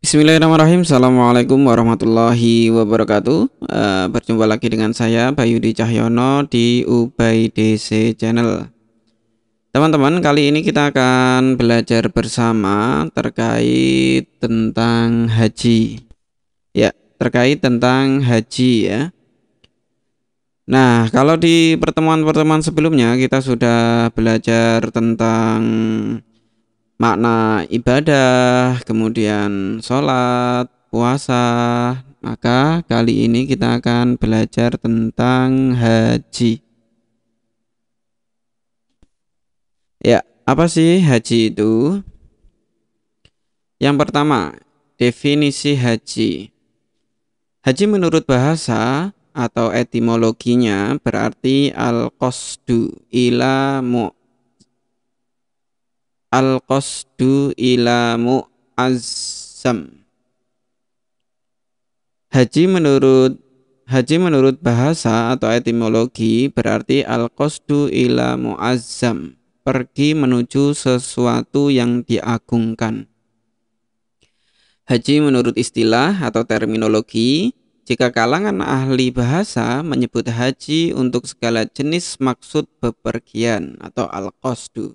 Bismillahirrahmanirrahim. Assalamualaikum warahmatullahi wabarakatuh. Berjumpa lagi dengan saya Bayudi Cahyono di Ubay DC Channel. Teman-teman, kali ini kita akan belajar bersama terkait tentang haji. Ya, terkait tentang haji ya. Nah, kalau di pertemuan-pertemuan sebelumnya kita sudah belajar tentang makna ibadah, kemudian sholat, puasa. Maka kali ini kita akan belajar tentang haji. Ya, apa sih haji itu? Yang pertama, definisi haji. Haji menurut bahasa atau etimologinya berarti al-qasdu ila mu'azzam. Haji menurut bahasa atau etimologi berarti al-qasdu ila mu'azzam, pergi menuju sesuatu yang diagungkan. Haji menurut istilah atau terminologi, jika kalangan ahli bahasa menyebut haji untuk segala jenis maksud bepergian atau al-qasdu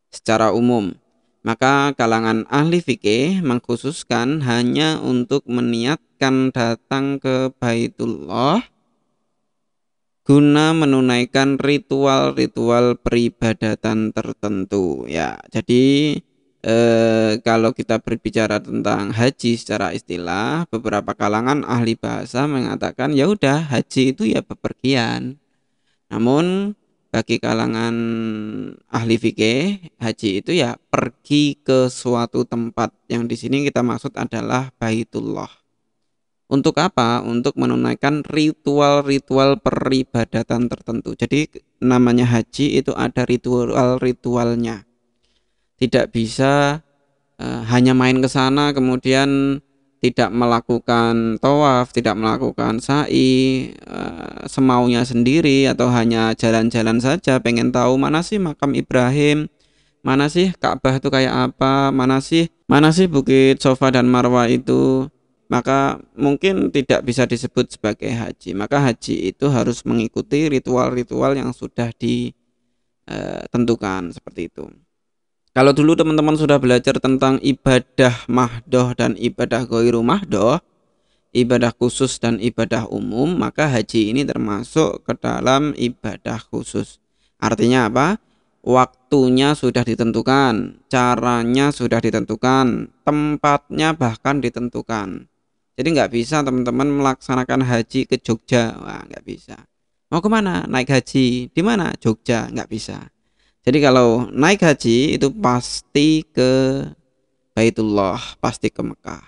secara umum, maka kalangan ahli fikih mengkhususkan hanya untuk meniatkan datang ke Baitullah guna menunaikan ritual-ritual peribadatan tertentu. Ya, jadi kalau kita berbicara tentang haji secara istilah, beberapa kalangan ahli bahasa mengatakan ya udah haji itu ya bepergian. Namun bagi kalangan ahli fikih, haji itu ya pergi ke suatu tempat yang di sini kita maksud adalah Baitullah. Untuk apa? Untuk menunaikan ritual-ritual peribadatan tertentu. Jadi namanya haji itu ada ritual-ritualnya. Tidak bisa hanya main ke sana kemudian tidak melakukan tawaf, tidak melakukan sa'i, semaunya sendiri, atau hanya jalan-jalan saja pengen tahu mana sih makam Ibrahim, mana sih Ka'bah itu kayak apa, mana sih bukit Safa dan Marwah itu, maka mungkin tidak bisa disebut sebagai haji. Maka haji itu harus mengikuti ritual-ritual yang sudah ditentukan seperti itu. Kalau dulu teman-teman sudah belajar tentang ibadah mahdoh dan ibadah ghairu mahdoh, ibadah khusus dan ibadah umum, maka haji ini termasuk ke dalam ibadah khusus. Artinya apa? Waktunya sudah ditentukan, caranya sudah ditentukan, tempatnya bahkan ditentukan. Jadi nggak bisa teman-teman melaksanakan haji ke Jogja, wah nggak bisa. Mau kemana? Naik haji di mana? Jogja, nggak bisa. Jadi kalau naik haji itu pasti ke Baitullah, pasti ke Mekah.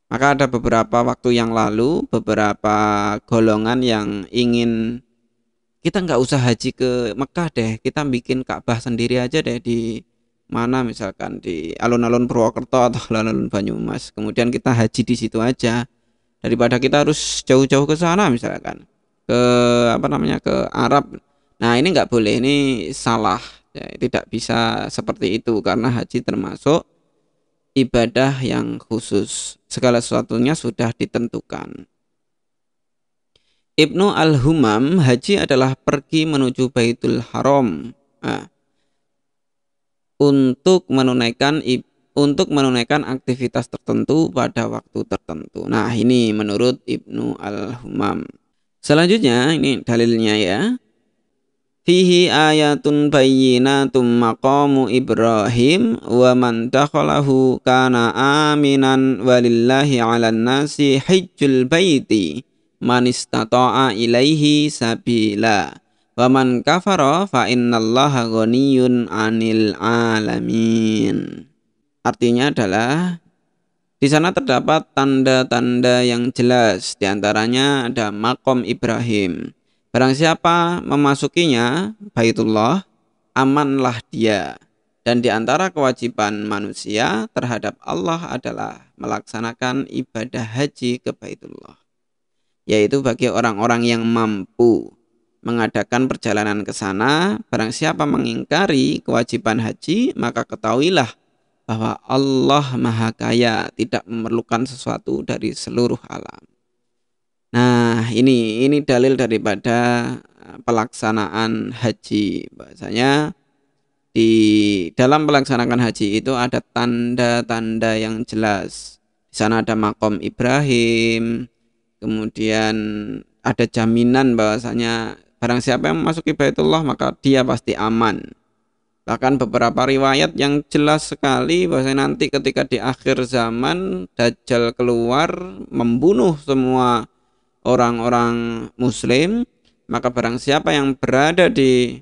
Maka ada beberapa waktu yang lalu, beberapa golongan yang ingin kita nggak usah haji ke Mekah deh, kita bikin Ka'bah sendiri aja deh di mana, misalkan di alun-alun Purwokerto atau alun-alun Banyumas. Kemudian kita haji di situ aja daripada kita harus jauh-jauh ke sana, misalkan ke ke Arab. Nah, ini nggak boleh, ini salah ya, tidak bisa seperti itu karena haji termasuk ibadah yang khusus, segala sesuatunya sudah ditentukan. Ibnu Al-Humam, haji adalah pergi menuju Baitul Haram untuk menunaikan aktivitas tertentu pada waktu tertentu. Nah, ini menurut Ibnu Al-Humam. Selanjutnya ini dalilnya ya. Fihi ayatun bayyinatum maqamu Ibrahim wa man dakhalahu kana aminan walillahi 'alan nasi hajjul baiti man istata'a ilaihi sabila wa man kafara fa innallaha ghaniyyun 'anil 'alamin. Artinya adalah di sana terdapat tanda-tanda yang jelas, diantaranya ada makom Ibrahim. Barang siapa memasukinya, Baitullah, amanlah dia. Dan di antara kewajiban manusia terhadap Allah adalah melaksanakan ibadah haji ke Baitullah, yaitu bagi orang-orang yang mampu mengadakan perjalanan ke sana. Barang siapa mengingkari kewajiban haji, maka ketahuilah bahwa Allah Maha Kaya, tidak memerlukan sesuatu dari seluruh alam. Nah, ini dalil daripada pelaksanaan haji. Bahasanya di dalam melaksanakan haji itu ada tanda-tanda yang jelas. Di sana ada makom Ibrahim, kemudian ada jaminan bahwasanya barang siapa yang memasuki Baitullah maka dia pasti aman. Bahkan beberapa riwayat yang jelas sekali bahwasanya nanti ketika di akhir zaman Dajjal keluar membunuh semua orang-orang muslim, maka barang siapa yang berada di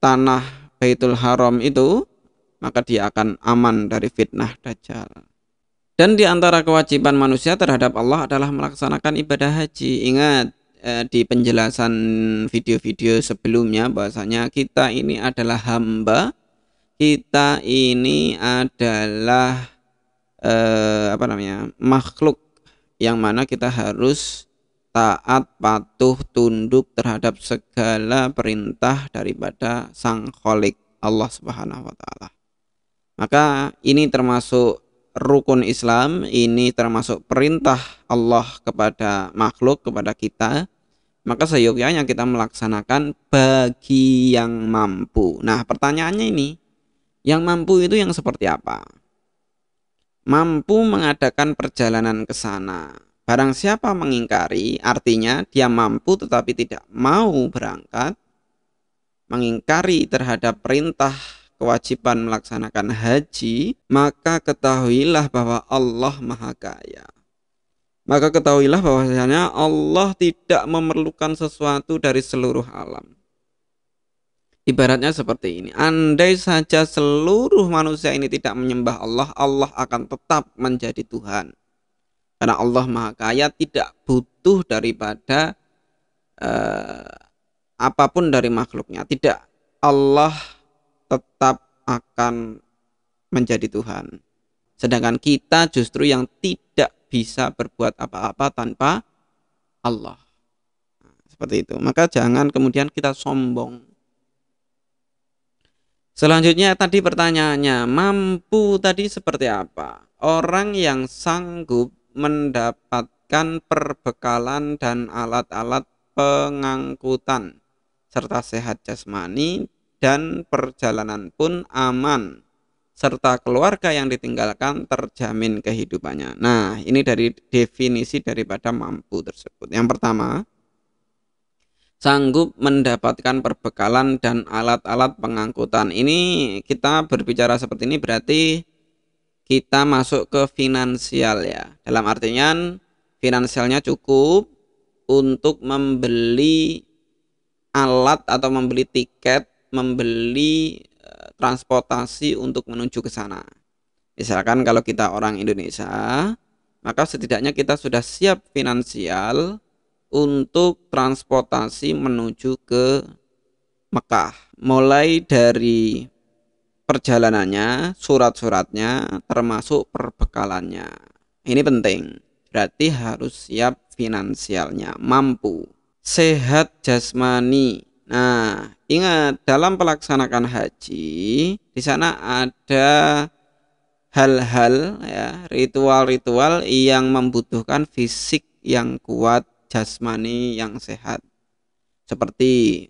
tanah Baitul Haram itu, maka dia akan aman dari fitnah Dajjal. Dan di antara kewajiban manusia terhadap Allah adalah melaksanakan ibadah haji. Ingat di penjelasan video-video sebelumnya bahwasanya kita ini adalah hamba, kita ini adalah makhluk yang mana kita harus taat, patuh, tunduk terhadap segala perintah daripada Sang Khalik Allah Subhanahu wa taala. Maka ini termasuk rukun Islam, ini termasuk perintah Allah kepada makhluk, kepada kita. Maka seyogyanya kita melaksanakan bagi yang mampu. Nah, pertanyaannya ini, yang mampu itu yang seperti apa? Mampu mengadakan perjalanan ke sana. Barang siapa mengingkari, artinya dia mampu tetapi tidak mau berangkat, mengingkari terhadap perintah kewajiban melaksanakan haji, maka ketahuilah bahwa Allah Maha Kaya. Maka ketahuilah bahwasanya Allah tidak memerlukan sesuatu dari seluruh alam. Ibaratnya seperti ini, andai saja seluruh manusia ini tidak menyembah Allah, Allah akan tetap menjadi Tuhan. Karena Allah Maha Kaya, tidak butuh daripada apapun dari makhluknya. Tidak, Allah tetap akan menjadi Tuhan. Sedangkan kita justru yang tidak bisa berbuat apa-apa tanpa Allah. Seperti itu. Maka jangan kemudian kita sombong. Selanjutnya tadi pertanyaannya, mampu tadi seperti apa? Orang yang sanggup mendapatkan perbekalan dan alat-alat pengangkutan serta sehat jasmani dan perjalanan pun aman, serta keluarga yang ditinggalkan terjamin kehidupannya. Nah, ini dari definisi daripada mampu tersebut. Yang pertama, sanggup mendapatkan perbekalan dan alat-alat pengangkutan. Ini kita berbicara seperti ini berarti kita masuk ke finansial ya. Dalam artian finansialnya cukup untuk membeli alat atau membeli tiket, membeli transportasi untuk menuju ke sana. Misalkan kalau kita orang Indonesia, maka setidaknya kita sudah siap finansial untuk transportasi menuju ke Mekah. Mulai dari perjalanannya, surat-suratnya, termasuk perbekalannya. Ini penting. Berarti harus siap finansialnya, mampu. Sehat jasmani. Nah, ingat dalam pelaksanakan haji, di sana ada hal-hal ya, ritual-ritual yang membutuhkan fisik yang kuat, jasmani yang sehat. Seperti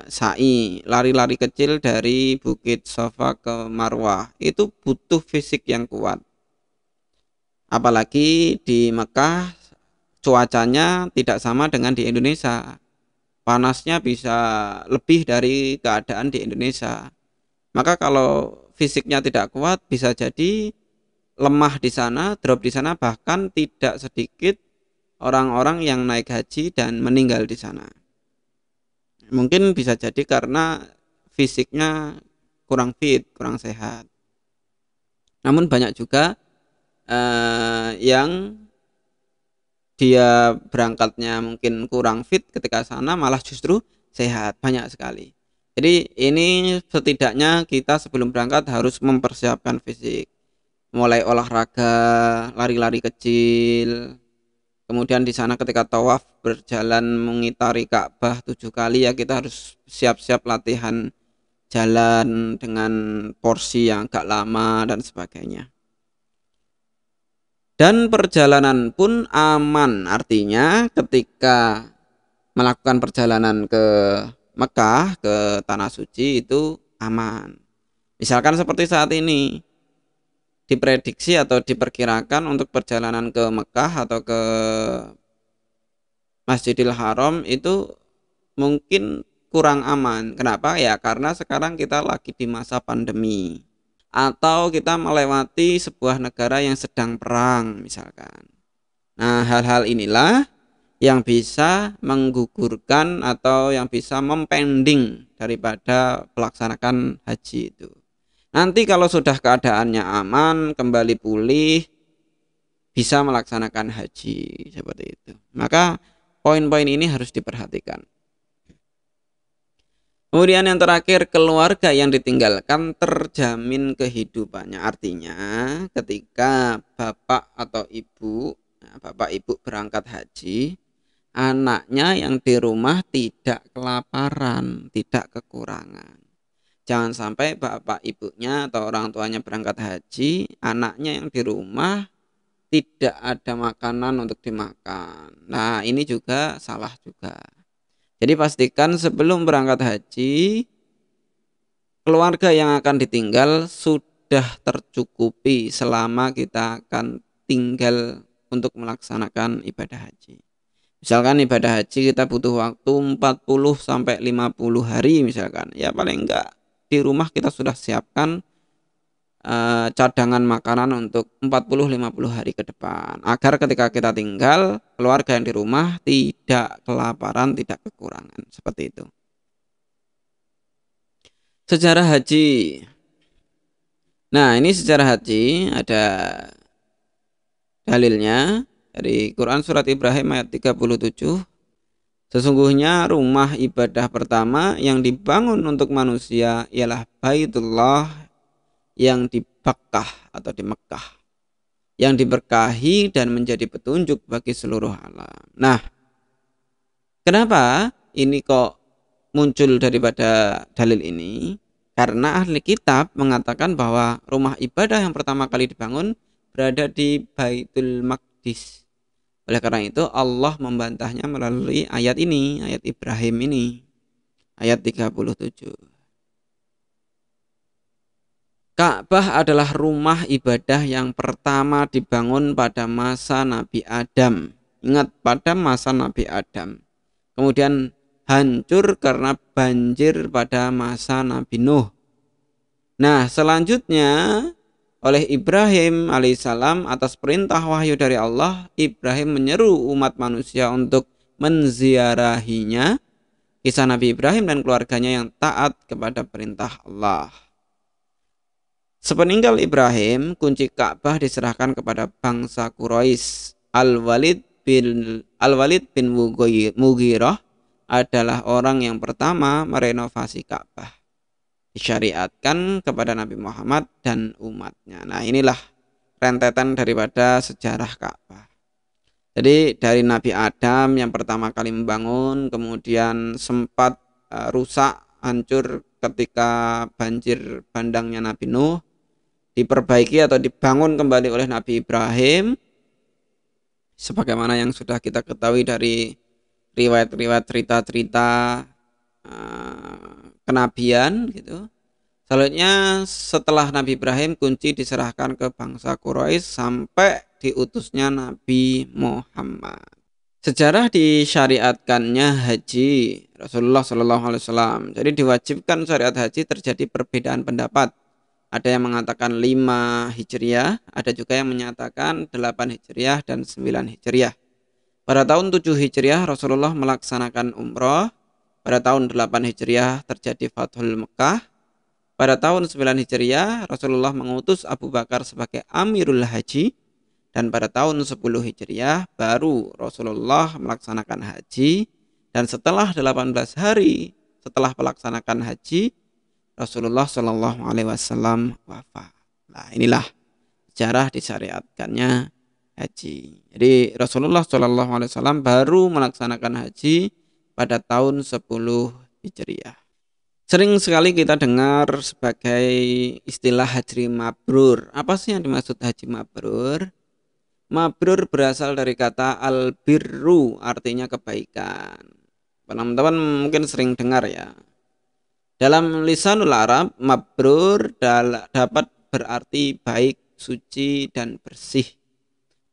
sa'i, lari-lari kecil dari Bukit Safa ke Marwah, itu butuh fisik yang kuat. Apalagi di Mekah cuacanya tidak sama dengan di Indonesia. Panasnya bisa lebih dari keadaan di Indonesia. Maka kalau fisiknya tidak kuat, bisa jadi lemah di sana, drop di sana, bahkan tidak sedikit orang-orang yang naik haji dan meninggal di sana. Mungkin bisa jadi karena fisiknya kurang fit, kurang sehat. Namun banyak juga yang dia berangkatnya mungkin kurang fit ketika sana malah justru sehat, banyak sekali. Jadi ini setidaknya kita sebelum berangkat harus mempersiapkan fisik, mulai olahraga, lari-lari kecil. Kemudian di sana ketika tawaf berjalan mengitari Ka'bah 7 kali ya, kita harus siap-siap latihan jalan dengan porsi yang agak lama dan sebagainya. Dan perjalanan pun aman, artinya ketika melakukan perjalanan ke Mekah, ke Tanah Suci itu aman. Misalkan seperti saat ini, diprediksi atau diperkirakan untuk perjalanan ke Mekah atau ke Masjidil Haram itu mungkin kurang aman. Kenapa? Ya karena sekarang kita lagi di masa pandemi. Atau kita melewati sebuah negara yang sedang perang misalkan. Nah, hal-hal inilah yang bisa menggugurkan atau yang bisa mempending daripada pelaksanaan haji itu. Nanti kalau sudah keadaannya aman, kembali pulih, bisa melaksanakan haji seperti itu. Maka poin-poin ini harus diperhatikan. Kemudian yang terakhir, keluarga yang ditinggalkan terjamin kehidupannya. Artinya ketika bapak atau ibu, bapak ibu berangkat haji, anaknya yang di rumah tidak kelaparan, tidak kekurangan. Jangan sampai bapak ibunya atau orang tuanya berangkat haji, anaknya yang di rumah tidak ada makanan untuk dimakan. Nah, ini juga salah juga. Jadi pastikan sebelum berangkat haji, keluarga yang akan ditinggal sudah tercukupi selama kita akan tinggal untuk melaksanakan ibadah haji. Misalkan ibadah haji kita butuh waktu 40 sampai 50 hari misalkan. Ya paling enggak di rumah kita sudah siapkan cadangan makanan untuk 40-50 hari ke depan agar ketika kita tinggal keluarga yang di rumah tidak kelaparan, tidak kekurangan, seperti itu. Sejarah haji. Nah, ini sejarah haji ada dalilnya dari Quran surat Ibrahim ayat 37. Sesungguhnya rumah ibadah pertama yang dibangun untuk manusia ialah Baitullah yang di Bakkah atau di Mekah, yang diberkahi dan menjadi petunjuk bagi seluruh alam. Nah, kenapa ini kok muncul daripada dalil ini? Karena ahli kitab mengatakan bahwa rumah ibadah yang pertama kali dibangun berada di Baitul Maqdis. Oleh karena itu Allah membantahnya melalui ayat ini, ayat Ibrahim ini, ayat 37. Ka'bah adalah rumah ibadah yang pertama dibangun pada masa Nabi Adam. Ingat, pada masa Nabi Adam. Kemudian hancur karena banjir pada masa Nabi Nuh. Nah, selanjutnya oleh Ibrahim alaihissalam atas perintah wahyu dari Allah, Ibrahim menyeru umat manusia untuk menziarahinya. Kisah Nabi Ibrahim dan keluarganya yang taat kepada perintah Allah. Sepeninggal Ibrahim, kunci Ka'bah diserahkan kepada bangsa Quraisy. Al-Walid bin Mughirah adalah orang yang pertama merenovasi Ka'bah. Disyariatkan kepada Nabi Muhammad dan umatnya. Nah, inilah rentetan daripada sejarah Ka'bah. Jadi dari Nabi Adam yang pertama kali membangun, kemudian sempat rusak, hancur ketika banjir bandangnya Nabi Nuh, diperbaiki atau dibangun kembali oleh Nabi Ibrahim sebagaimana yang sudah kita ketahui dari riwayat-riwayat cerita-cerita kenabian gitu. Selanjutnya setelah Nabi Ibrahim, kunci diserahkan ke bangsa Quraisy sampai diutusnya Nabi Muhammad. Sejarah disyariatkannya haji Rasulullah SAW. Jadi diwajibkan syariat haji, terjadi perbedaan pendapat. Ada yang mengatakan 5 Hijriah, ada juga yang menyatakan 8 Hijriah dan 9 Hijriah. Pada tahun 7 Hijriah Rasulullah melaksanakan umroh. Pada tahun 8 Hijriah terjadi Fathul Mekah. Pada tahun 9 Hijriah Rasulullah mengutus Abu Bakar sebagai Amirul Haji. Dan pada tahun 10 Hijriah baru Rasulullah melaksanakan haji. Dan setelah 18 hari setelah melaksanakan haji, Rasulullah Shallallahu Alaihi Wasallam wafat. Nah, inilah sejarah disyariatkannya haji. Jadi Rasulullah Shallallahu Alaihi Wasallam baru melaksanakan haji pada tahun 10 Hijriah. Sering sekali kita dengar sebagai istilah haji mabrur. Apa sih yang dimaksud haji mabrur? Mabrur berasal dari kata albirru, artinya kebaikan. Teman-teman mungkin sering dengar ya. Dalam lisanul Arab, mabrur dapat berarti baik, suci, dan bersih.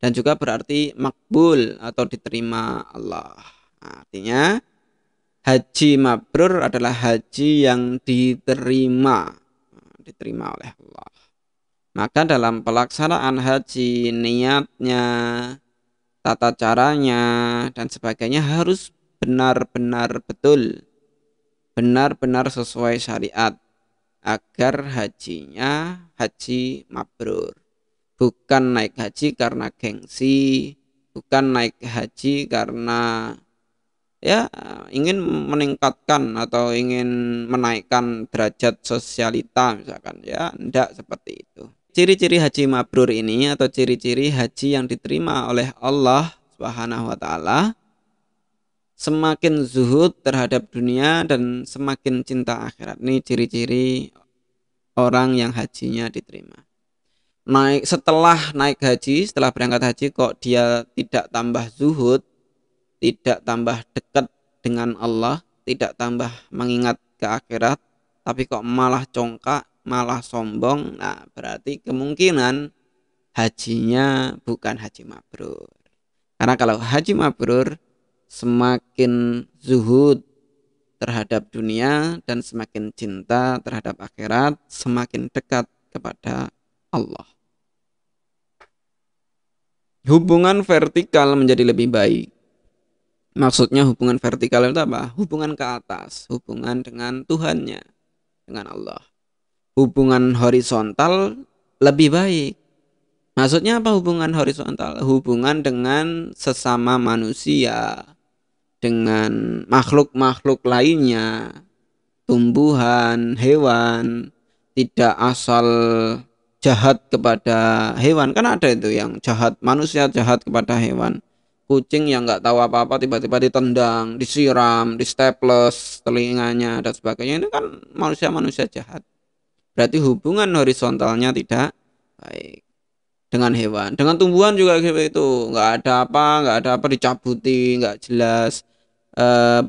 Dan juga berarti makbul atau diterima Allah. Nah, artinya haji mabrur adalah haji yang diterima oleh Allah. Maka dalam pelaksanaan haji, niatnya, tata caranya, dan sebagainya harus benar-benar betul, benar-benar sesuai syariat agar hajinya haji mabrur. Bukan naik haji karena gengsi, bukan naik haji karena ya ingin meningkatkan atau ingin menaikkan derajat sosialita misalkan, ya enggak seperti itu. Ciri-ciri haji mabrur ini atau ciri-ciri haji yang diterima oleh Allah Subhanahu wa taala, semakin zuhud terhadap dunia dan semakin cinta akhirat. Ini ciri-ciri orang yang hajinya diterima. Setelah naik haji, setelah berangkat haji kok dia tidak tambah zuhud, tidak tambah dekat dengan Allah, tidak tambah mengingat ke akhirat, tapi kok malah congkak, malah sombong. Nah, berarti kemungkinan hajinya bukan haji mabrur. Karena kalau haji mabrur, semakin zuhud terhadap dunia dan semakin cinta terhadap akhirat, semakin dekat kepada Allah. Hubungan vertikal menjadi lebih baik. Maksudnya hubungan vertikal itu apa? Hubungan ke atas, hubungan dengan Tuhannya, dengan Allah. Hubungan horizontal lebih baik. Maksudnya apa hubungan horizontal? Hubungan dengan sesama manusia, dengan makhluk-makhluk lainnya, tumbuhan, hewan, tidak asal jahat kepada hewan. Kan ada itu yang jahat, manusia jahat kepada hewan. Kucing yang nggak tahu apa-apa tiba-tiba ditendang, disiram, di staples telinganya dan sebagainya. Ini kan manusia-manusia jahat. Berarti hubungan horizontalnya tidak baik dengan hewan. Dengan tumbuhan juga seperti itu. Nggak ada apa dicabuti, nggak jelas. Eh,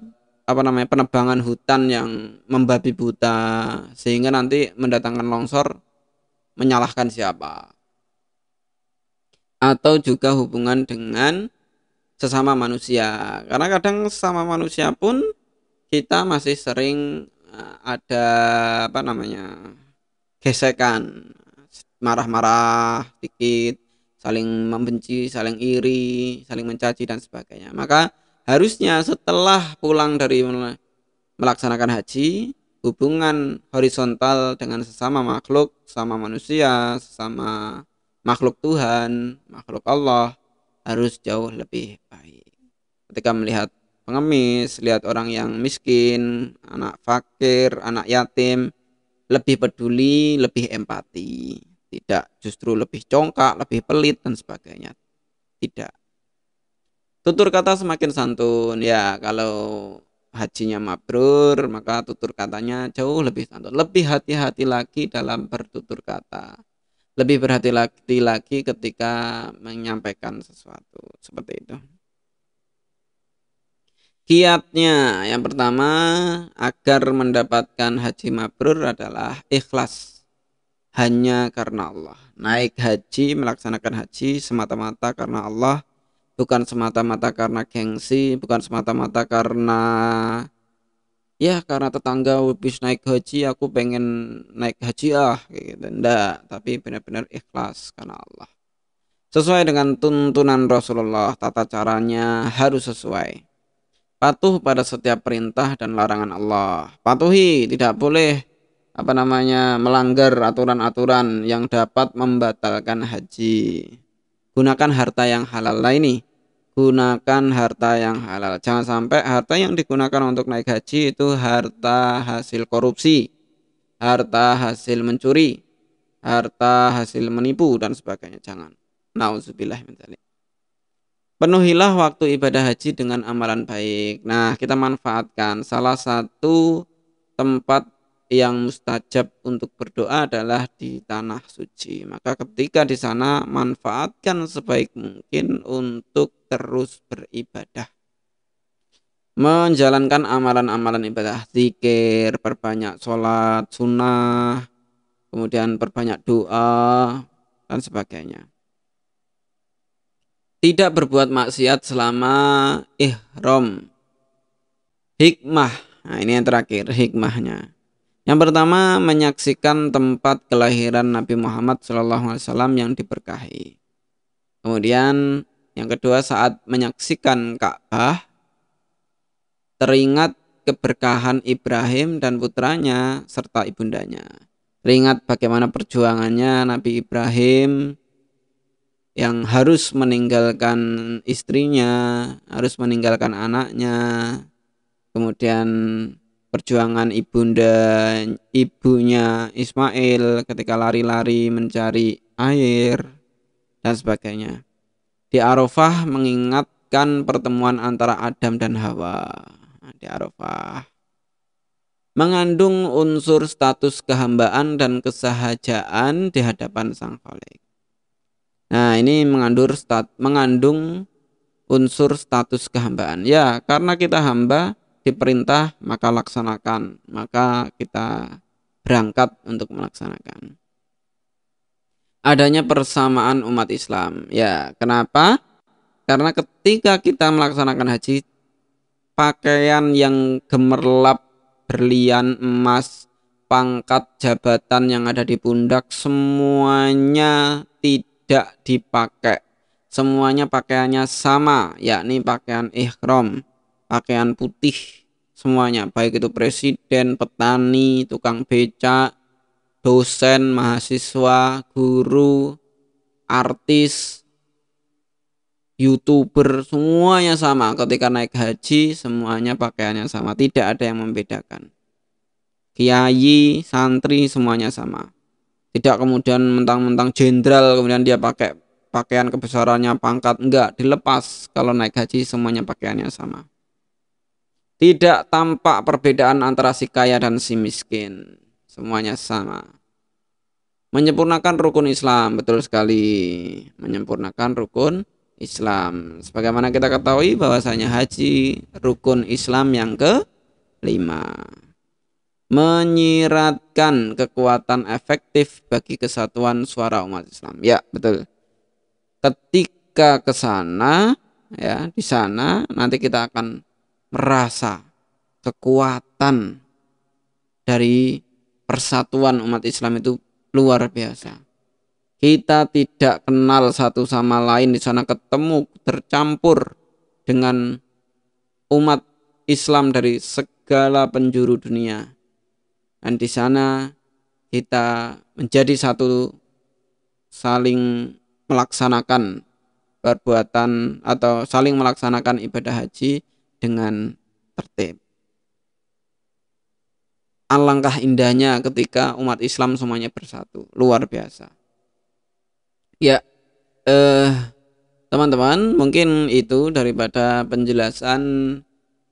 apa namanya, penebangan hutan yang membabi buta sehingga nanti mendatangkan longsor, menyalahkan siapa. Atau juga hubungan dengan sesama manusia, karena kadang sesama manusia pun kita masih sering ada apa namanya, gesekan, marah-marah dikit, saling membenci, saling iri, saling mencaci dan sebagainya. Maka harusnya setelah pulang dari melaksanakan haji, hubungan horizontal dengan sesama makhluk, sesama manusia, sesama makhluk Tuhan, makhluk Allah harus jauh lebih baik. Ketika melihat pengemis, lihat orang yang miskin, anak fakir, anak yatim, lebih peduli, lebih empati. Tidak justru lebih congkak, lebih pelit dan sebagainya. Tidak. Tutur kata semakin santun. Ya, kalau hajinya mabrur, maka tutur katanya jauh lebih santun. Lebih hati-hati lagi dalam bertutur kata. Lebih berhati-hati lagi ketika menyampaikan sesuatu. Seperti itu. Kiatnya yang pertama agar mendapatkan haji mabrur adalah ikhlas hanya karena Allah. Naik haji, melaksanakan haji semata-mata karena Allah, bukan semata-mata karena gengsi, bukan semata-mata karena ya karena tetangga habis naik haji aku pengen naik haji kayak gitu. Enggak, tapi benar-benar ikhlas karena Allah. Sesuai dengan tuntunan Rasulullah, tata caranya harus sesuai. Patuh pada setiap perintah dan larangan Allah. Patuhi, tidak boleh apa namanya, melanggar aturan-aturan yang dapat membatalkan haji. Gunakan harta yang halal lah ini. Gunakan harta yang halal. Jangan sampai harta yang digunakan untuk naik haji itu harta hasil korupsi, harta hasil mencuri, harta hasil menipu dan sebagainya. Jangan. Nauzubillah min dzalik. Penuhilah waktu ibadah haji dengan amalan baik. Nah, kita manfaatkan salah satu tempat yang mustajab untuk berdoa adalah di tanah suci. Maka ketika di sana manfaatkan sebaik mungkin untuk terus beribadah. Menjalankan amalan-amalan ibadah, zikir, perbanyak sholat sunnah, kemudian perbanyak doa dan sebagainya. Tidak berbuat maksiat selama ihram. Hikmah. Nah, ini yang terakhir, hikmahnya. Yang pertama, menyaksikan tempat kelahiran Nabi Muhammad SAW yang diberkahi. Kemudian yang kedua, saat menyaksikan Ka'bah, teringat keberkahan Ibrahim dan putranya serta ibundanya. Teringat bagaimana perjuangannya Nabi Ibrahim yang harus meninggalkan istrinya, harus meninggalkan anaknya, kemudian perjuangan ibunya Ismail ketika lari-lari mencari air dan sebagainya. Di Arafah mengingatkan pertemuan antara Adam dan Hawa. Di Arafah mengandung unsur status kehambaan dan kesahajaan di hadapan Sang Khalik. Nah, ini mengandung unsur status kehambaan. Ya, karena kita hamba, diperintah maka laksanakan, maka kita berangkat untuk melaksanakan. Adanya persamaan umat Islam. Ya, kenapa? Karena ketika kita melaksanakan haji, pakaian yang gemerlap, berlian, emas, pangkat, jabatan yang ada di pundak, semuanya tidak dipakai. Semuanya pakaiannya sama, yakni pakaian ihram, pakaian putih semuanya, baik itu presiden, petani, tukang becak, dosen, mahasiswa, guru, artis, YouTuber, semuanya sama. Ketika naik haji semuanya pakaiannya sama, tidak ada yang membedakan. Kiai, santri, semuanya sama. Tidak kemudian mentang-mentang jenderal kemudian dia pakai pakaian kebesarannya, pangkat, enggak, dilepas. Kalau naik haji semuanya pakaiannya sama. Tidak tampak perbedaan antara si kaya dan si miskin, semuanya sama. Menyempurnakan rukun Islam, betul sekali, menyempurnakan rukun Islam. Sebagaimana kita ketahui bahwasanya haji rukun Islam yang ke-5. Menyiratkan kekuatan efektif bagi kesatuan suara umat Islam. Ya, betul. Ketika ke sana, ya, di sana nanti kita akan merasa kekuatan dari persatuan umat Islam itu luar biasa. Kita tidak kenal satu sama lain, di sana ketemu tercampur dengan umat Islam dari segala penjuru dunia. Dan di sana kita menjadi satu, saling melaksanakan perbuatan atau saling melaksanakan ibadah haji dengan tertib. Alangkah indahnya ketika umat Islam semuanya bersatu, luar biasa. Ya, teman-teman, mungkin itu daripada penjelasan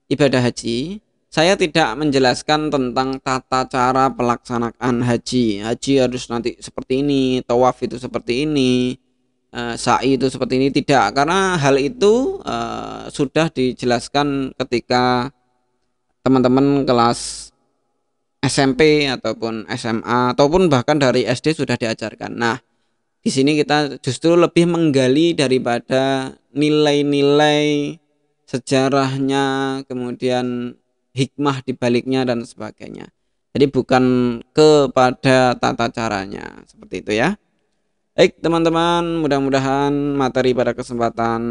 ibadah haji. Saya tidak menjelaskan tentang tata cara pelaksanaan haji. Haji harus nanti seperti ini, tawaf itu seperti ini, sa'i itu seperti ini. Tidak, karena hal itu sudah dijelaskan ketika teman-teman kelas SMP ataupun SMA ataupun bahkan dari SD sudah diajarkan. Nah, di sini kita justru lebih menggali daripada nilai-nilai sejarahnya, kemudian hikmah di baliknya dan sebagainya. Jadi bukan kepada tata caranya, seperti itu ya. Baik teman-teman, mudah-mudahan materi pada kesempatan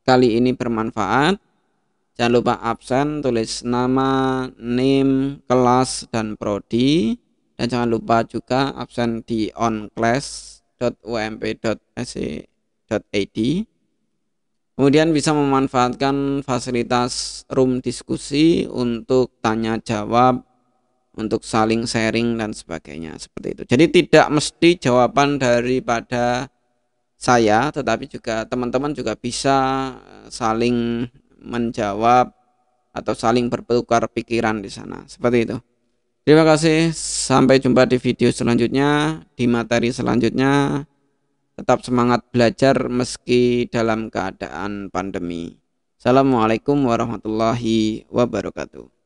kali ini bermanfaat. Jangan lupa absen, tulis nama, NIM, kelas, dan prodi. Dan jangan lupa juga absen di onclass.ump.sc.id. Kemudian bisa memanfaatkan fasilitas room diskusi untuk tanya jawab, untuk saling sharing dan sebagainya, seperti itu. Jadi tidak mesti jawaban daripada saya, tetapi juga teman-teman juga bisa saling menjawab atau saling bertukar pikiran di sana, seperti itu. Terima kasih, sampai jumpa di video selanjutnya, di materi selanjutnya. Tetap semangat belajar meski dalam keadaan pandemi. Assalamualaikum warahmatullahi wabarakatuh.